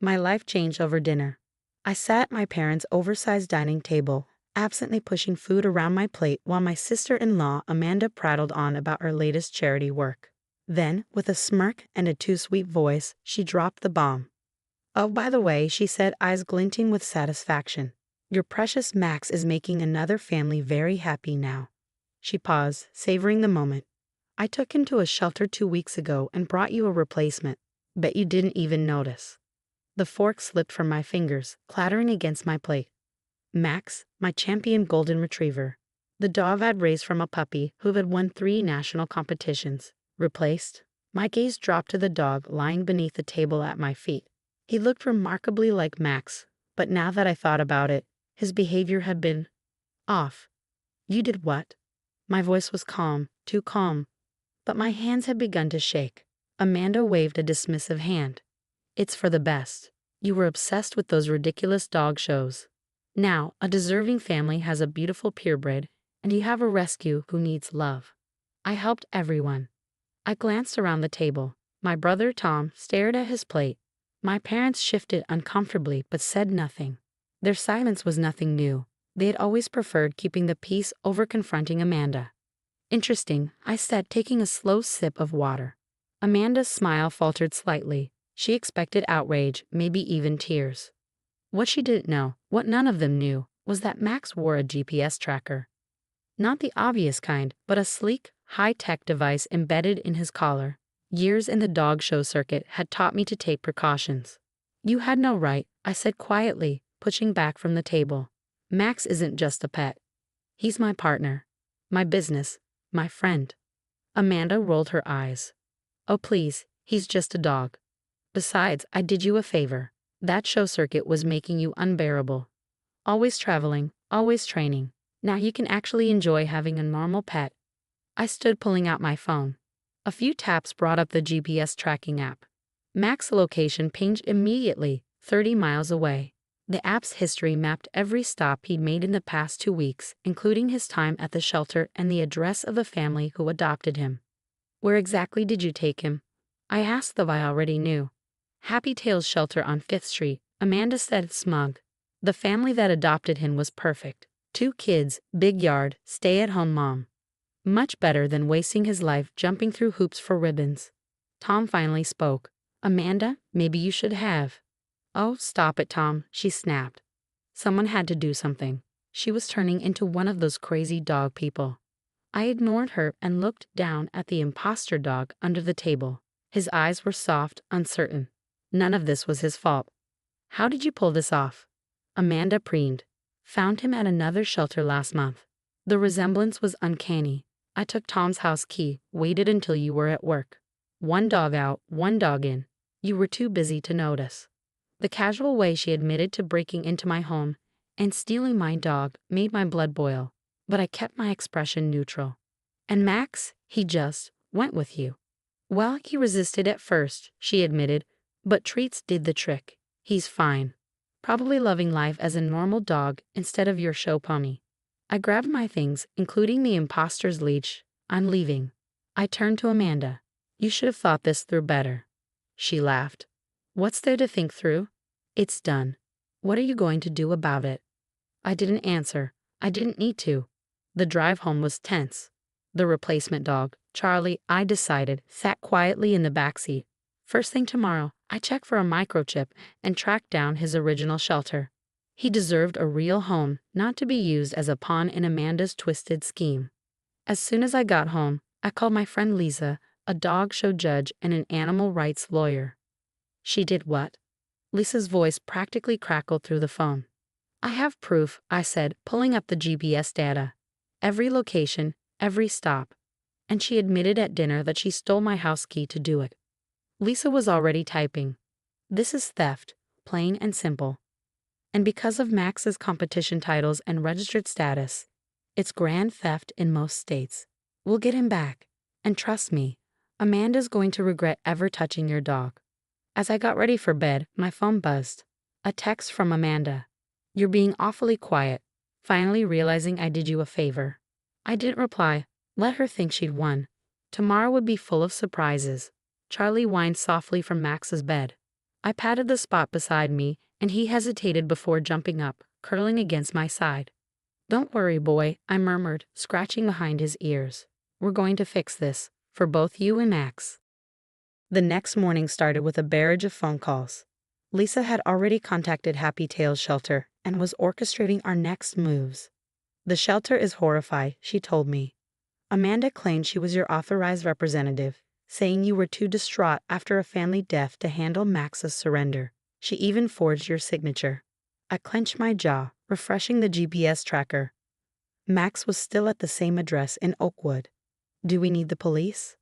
My life changed over dinner. I sat at my parents' oversized dining table, absently pushing food around my plate while my sister-in-law Amanda prattled on about her latest charity work. Then, with a smirk and a too-sweet voice, she dropped the bomb. "Oh, by the way," she said, eyes glinting with satisfaction, "your precious Max is making another family very happy now." She paused, savoring the moment. "I took him to a shelter 2 weeks ago and brought you a replacement. Bet you didn't even notice." The fork slipped from my fingers, clattering against my plate. Max, my champion golden retriever. The dog I'd raised from a puppy who had won 3 national competitions. Replaced? My gaze dropped to the dog lying beneath the table at my feet. He looked remarkably like Max, but now that I thought about it, his behavior had been off. "You did what?" My voice was calm, too calm, but my hands had begun to shake. Amanda waved a dismissive hand. "It's for the best. You were obsessed with those ridiculous dog shows. Now, a deserving family has a beautiful purebred, and you have a rescue who needs love." I helped everyone. I glanced around the table. My brother Tom stared at his plate. My parents shifted uncomfortably but said nothing. Their silence was nothing new. They had always preferred keeping the peace over confronting Amanda. "Interesting," I said, taking a slow sip of water. Amanda's smile faltered slightly. She expected outrage, maybe even tears. What she didn't know, what none of them knew, was that Max wore a GPS tracker. Not the obvious kind, but a sleek, high-tech device embedded in his collar. Years in the dog show circuit had taught me to take precautions. "You had no right," I said quietly, pushing back from the table. "Max isn't just a pet. He's my partner, my business, my friend." Amanda rolled her eyes. "Oh please, he's just a dog. Besides, I did you a favor. That show circuit was making you unbearable. Always traveling, always training. Now you can actually enjoy having a normal pet." I stood pulling out my phone. A few taps brought up the GPS tracking app. Max's location pinged immediately, 30 miles away. The app's history mapped every stop he'd made in the past 2 weeks, including his time at the shelter and the address of the family who adopted him. "Where exactly did you take him?" I asked, though I already knew. "Happy Tales Shelter on 5th Street, Amanda said, smug. The family that adopted him was perfect. 2 kids, big yard, stay-at-home mom. Much better than wasting his life jumping through hoops for ribbons." Tom finally spoke. "Amanda, maybe you should have." "Oh, stop it, Tom," she snapped. Someone had to do something. She was turning into one of those crazy dog people. I ignored her and looked down at the imposter dog under the table. His eyes were soft, uncertain. None of this was his fault. "How did you pull this off?" Amanda preened. "Found him at another shelter last month. The resemblance was uncanny. I took Tom's house key, waited until you were at work. 1 dog out, 1 dog in. You were too busy to notice." The casual way she admitted to breaking into my home and stealing my dog made my blood boil, but I kept my expression neutral. "And Max, he just went with you." "Well, he resisted at first," she admitted, "but treats did the trick. He's fine. Probably loving life as a normal dog instead of your show pony." I grabbed my things, including the imposter's leash. "I'm leaving." I turned to Amanda. "You should have thought this through better." She laughed. "What's there to think through? It's done. What are you going to do about it?" I didn't answer. I didn't need to. The drive home was tense. The replacement dog, Charlie, I decided, sat quietly in the backseat. First thing tomorrow, I check for a microchip and track down his original shelter. He deserved a real home, not to be used as a pawn in Amanda's twisted scheme. As soon as I got home, I called my friend Lisa, a dog show judge and an animal rights lawyer. "She did what?" Lisa's voice practically crackled through the phone. "I have proof," I said, pulling up the GPS data. "Every location, every stop." And she admitted at dinner that she stole my house key to do it. Lisa was already typing. "This is theft, plain and simple. And because of Max's competition titles and registered status, it's grand theft in most states. We'll get him back. And trust me, Amanda's going to regret ever touching your dog." As I got ready for bed, my phone buzzed. A text from Amanda. "You're being awfully quiet." Finally realizing I did you a favor. I didn't reply. Let her think she'd won. Tomorrow would be full of surprises. Charlie whined softly from Max's bed. I patted the spot beside me, and he hesitated before jumping up, curling against my side. "Don't worry, boy," I murmured, scratching behind his ears. "We're going to fix this, for both you and Max." The next morning started with a barrage of phone calls. Lisa had already contacted Happy Tails Shelter and was orchestrating our next moves. "The shelter is horrified," she told me. "Amanda claimed she was your authorized representative, saying you were too distraught after a family death to handle Max's surrender. She even forged your signature." I clenched my jaw, refreshing the GPS tracker. Max was still at the same address in Oakwood. "Do we need the police?"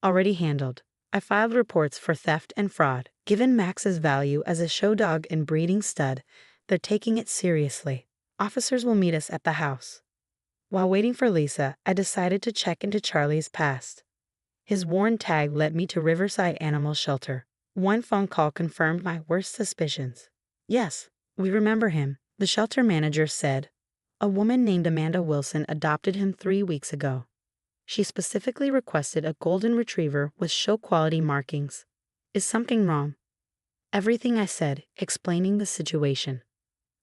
"Already handled. I filed reports for theft and fraud. Given Max's value as a show dog and breeding stud, they're taking it seriously. Officers will meet us at the house." While waiting for Lisa, I decided to check into Charlie's past. His worn tag led me to Riverside Animal Shelter. One phone call confirmed my worst suspicions. "Yes, we remember him," the shelter manager said. "A woman named Amanda Wilson adopted him 3 weeks ago. She specifically requested a golden retriever with show-quality markings. Is something wrong?" Everything I said, explaining the situation.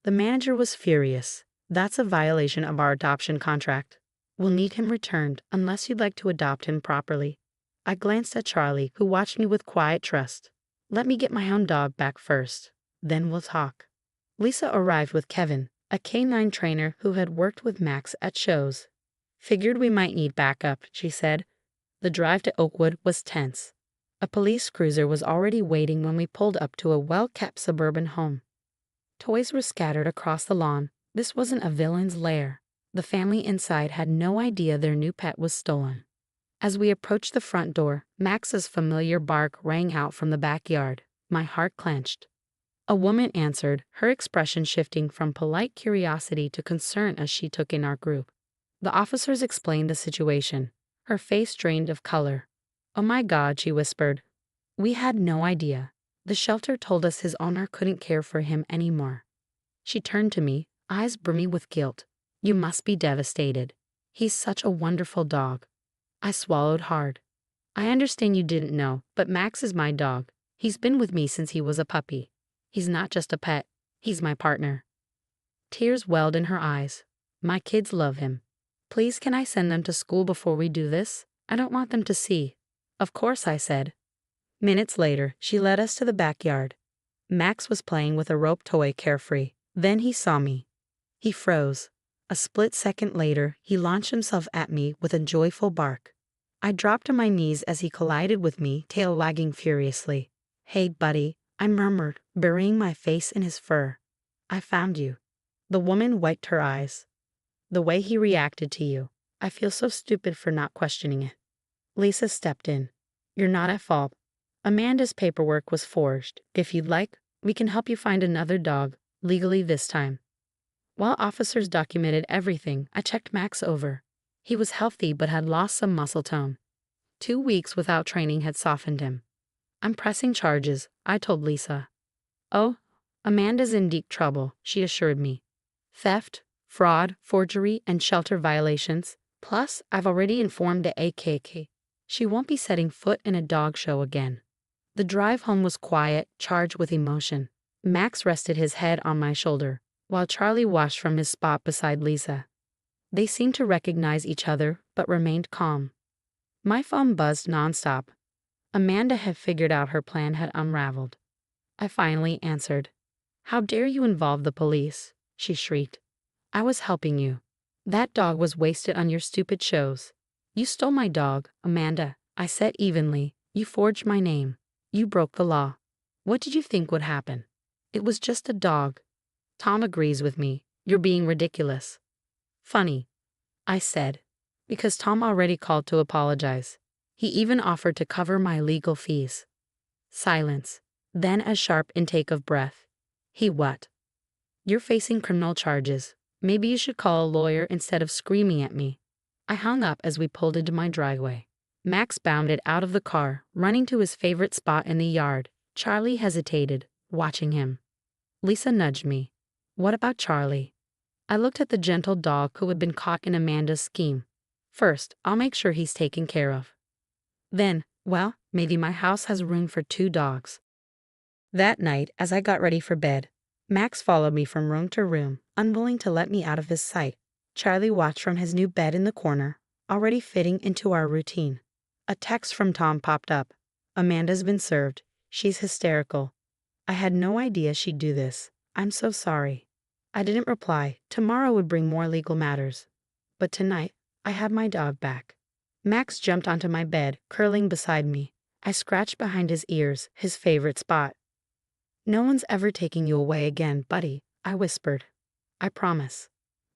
The manager was furious. "That's a violation of our adoption contract. We'll need him returned unless you'd like to adopt him properly." I glanced at Charlie, who watched me with quiet trust. "Let me get my own dog back first. Then we'll talk." Lisa arrived with Kevin, a canine trainer who had worked with Max at shows. "Figured we might need backup," she said. The drive to Oakwood was tense. A police cruiser was already waiting when we pulled up to a well-kept suburban home. Toys were scattered across the lawn. This wasn't a villain's lair. The family inside had no idea their new pet was stolen. As we approached the front door, Max's familiar bark rang out from the backyard. My heart clenched. A woman answered, her expression shifting from polite curiosity to concern as she took in our group. The officers explained the situation. Her face drained of color. "Oh my God," she whispered. "We had no idea. The shelter told us his owner couldn't care for him anymore." She turned to me, eyes brimming with guilt. "You must be devastated. He's such a wonderful dog." I swallowed hard. "I understand you didn't know, but Max is my dog. He's been with me since he was a puppy. He's not just a pet. He's my partner." Tears welled in her eyes. "My kids love him. Please, can I send them to school before we do this? I don't want them to see." "Of course," I said. Minutes later, she led us to the backyard. Max was playing with a rope toy carefree. Then he saw me. He froze. A split second later, he launched himself at me with a joyful bark. I dropped to my knees as he collided with me, tail wagging furiously. "Hey, buddy," I murmured, burying my face in his fur. "I found you." The woman wiped her eyes. "The way he reacted to you. I feel so stupid for not questioning it." Lisa stepped in. "You're not at fault. Amanda's paperwork was forged. If you'd like, we can help you find another dog, legally this time." While officers documented everything, I checked Max over. He was healthy but had lost some muscle tone. 2 weeks without training had softened him. "I'm pressing charges," I told Lisa. "Oh, Amanda's in deep trouble," she assured me. "Theft, fraud, forgery, and shelter violations. Plus, I've already informed the AKK. She won't be setting foot in a dog show again." The drive home was quiet, charged with emotion. Max rested his head on my shoulder, while Charlie watched from his spot beside Lisa. They seemed to recognize each other, but remained calm. My phone buzzed nonstop. Amanda had figured out her plan had unraveled. I finally answered. "How dare you involve the police?" she shrieked. "I was helping you. That dog was wasted on your stupid shows." "You stole my dog, Amanda," I said evenly. "You forged my name. You broke the law. What did you think would happen? It was just a dog." "Tom agrees with me. You're being ridiculous." "Funny," I said, because Tom already called to apologize. He even offered to cover my legal fees. Silence. Then a sharp intake of breath. "He what?" "You're facing criminal charges. Maybe you should call a lawyer instead of screaming at me." I hung up as we pulled into my driveway. Max bounded out of the car, running to his favorite spot in the yard. Charlie hesitated, watching him. Lisa nudged me. "What about Charlie?" I looked at the gentle dog who had been caught in Amanda's scheme. "First, I'll make sure he's taken care of. Then, well, maybe my house has room for 2 dogs." That night, as I got ready for bed, Max followed me from room to room, unwilling to let me out of his sight. Charlie watched from his new bed in the corner, already fitting into our routine. A text from Tom popped up. "Amanda's been served. She's hysterical. I had no idea she'd do this. I'm so sorry." I didn't reply. Tomorrow would bring more legal matters. But tonight, I had my dog back. Max jumped onto my bed, curling beside me. I scratched behind his ears, his favorite spot. "No one's ever taking you away again, buddy," I whispered. "I promise."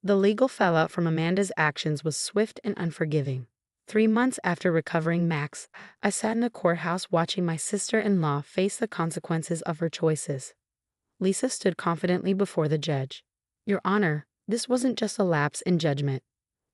The legal fallout from Amanda's actions was swift and unforgiving. 3 months after recovering Max, I sat in the courthouse watching my sister-in-law face the consequences of her choices. Lisa stood confidently before the judge. "Your Honor, this wasn't just a lapse in judgment.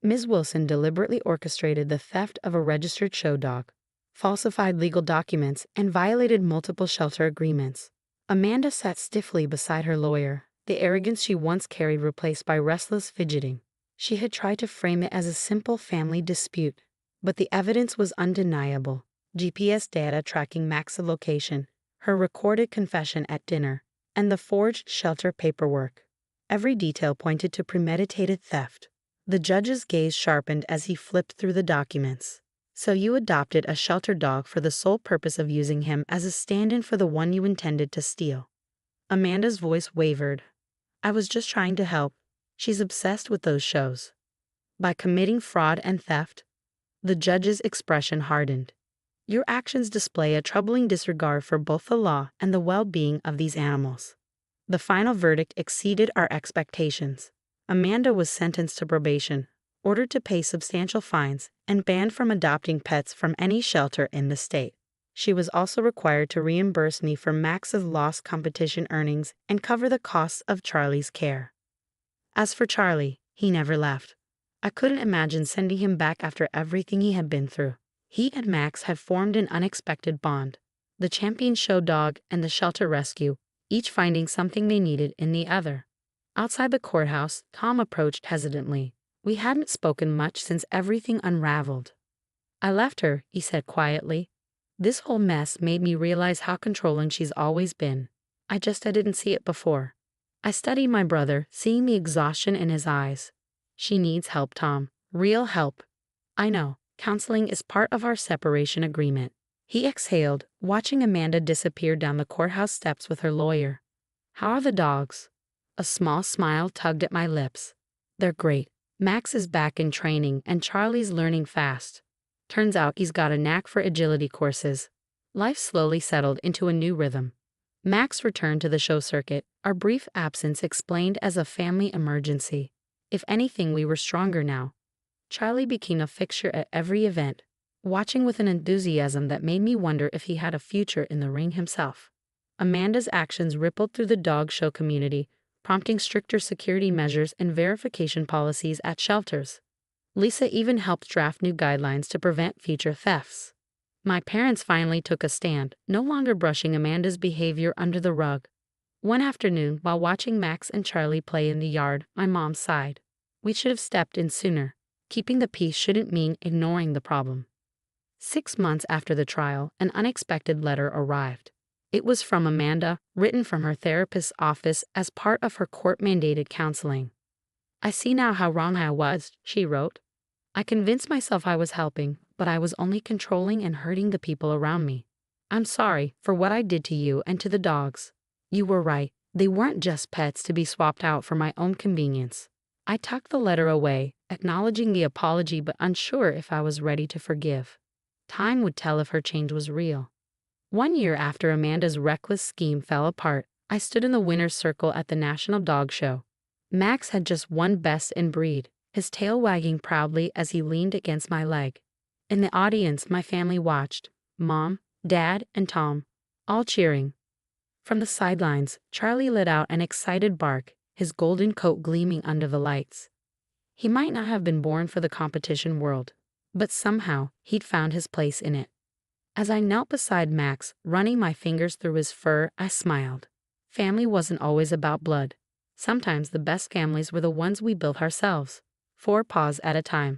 Ms. Wilson deliberately orchestrated the theft of a registered show dog, falsified legal documents, and violated multiple shelter agreements." Amanda sat stiffly beside her lawyer, the arrogance she once carried replaced by restless fidgeting. She had tried to frame it as a simple family dispute, but the evidence was undeniable. GPS data tracking Max's location, her recorded confession at dinner, and the forged shelter paperwork. Every detail pointed to premeditated theft. The judge's gaze sharpened as he flipped through the documents. "So you adopted a shelter dog for the sole purpose of using him as a stand-in for the one you intended to steal?" Amanda's voice wavered. "I was just trying to help. She's obsessed with those shows." "By committing fraud and theft?" The judge's expression hardened. "Your actions display a troubling disregard for both the law and the well-being of these animals." The final verdict exceeded our expectations. Amanda was sentenced to probation, ordered to pay substantial fines, and banned from adopting pets from any shelter in the state. She was also required to reimburse me for Max's lost competition earnings and cover the costs of Charlie's care. As for Charlie, he never left. I couldn't imagine sending him back after everything he had been through. He and Max had formed an unexpected bond. The champion show dog and the shelter rescue, each finding something they needed in the other. Outside the courthouse, Tom approached hesitantly. We hadn't spoken much since everything unraveled. "I left her," he said quietly. "This whole mess made me realize how controlling she's always been. I didn't see it before." I studied my brother, seeing the exhaustion in his eyes. "She needs help, Tom. Real help." "I know. Counseling is part of our separation agreement." He exhaled, watching Amanda disappear down the courthouse steps with her lawyer. "How are the dogs?" A small smile tugged at my lips. "They're great. Max is back in training and Charlie's learning fast. Turns out he's got a knack for agility courses." Life slowly settled into a new rhythm. Max returned to the show circuit, our brief absence explained as a family emergency. If anything, we were stronger now. Charlie became a fixture at every event, watching with an enthusiasm that made me wonder if he had a future in the ring himself. Amanda's actions rippled through the dog show community, prompting stricter security measures and verification policies at shelters. Lisa even helped draft new guidelines to prevent future thefts. My parents finally took a stand, no longer brushing Amanda's behavior under the rug. One afternoon, while watching Max and Charlie play in the yard, my mom sighed. "We should have stepped in sooner. Keeping the peace shouldn't mean ignoring the problem." 6 months after the trial, an unexpected letter arrived. It was from Amanda, written from her therapist's office as part of her court-mandated counseling. "I see now how wrong I was," she wrote. "I convinced myself I was helping, but I was only controlling and hurting the people around me. I'm sorry for what I did to you and to the dogs. You were right. They weren't just pets to be swapped out for my own convenience." I tucked the letter away, acknowledging the apology but unsure if I was ready to forgive. Time would tell if her change was real. 1 year after Amanda's reckless scheme fell apart, I stood in the winner's circle at the National Dog Show. Max had just won Best in Breed, his tail wagging proudly as he leaned against my leg. In the audience, my family watched, Mom, Dad, and Tom, all cheering. From the sidelines, Charlie let out an excited bark, his golden coat gleaming under the lights. He might not have been born for the competition world, but somehow he'd found his place in it. As I knelt beside Max, running my fingers through his fur, I smiled. Family wasn't always about blood. Sometimes the best families were the ones we built ourselves, 4 paws at a time.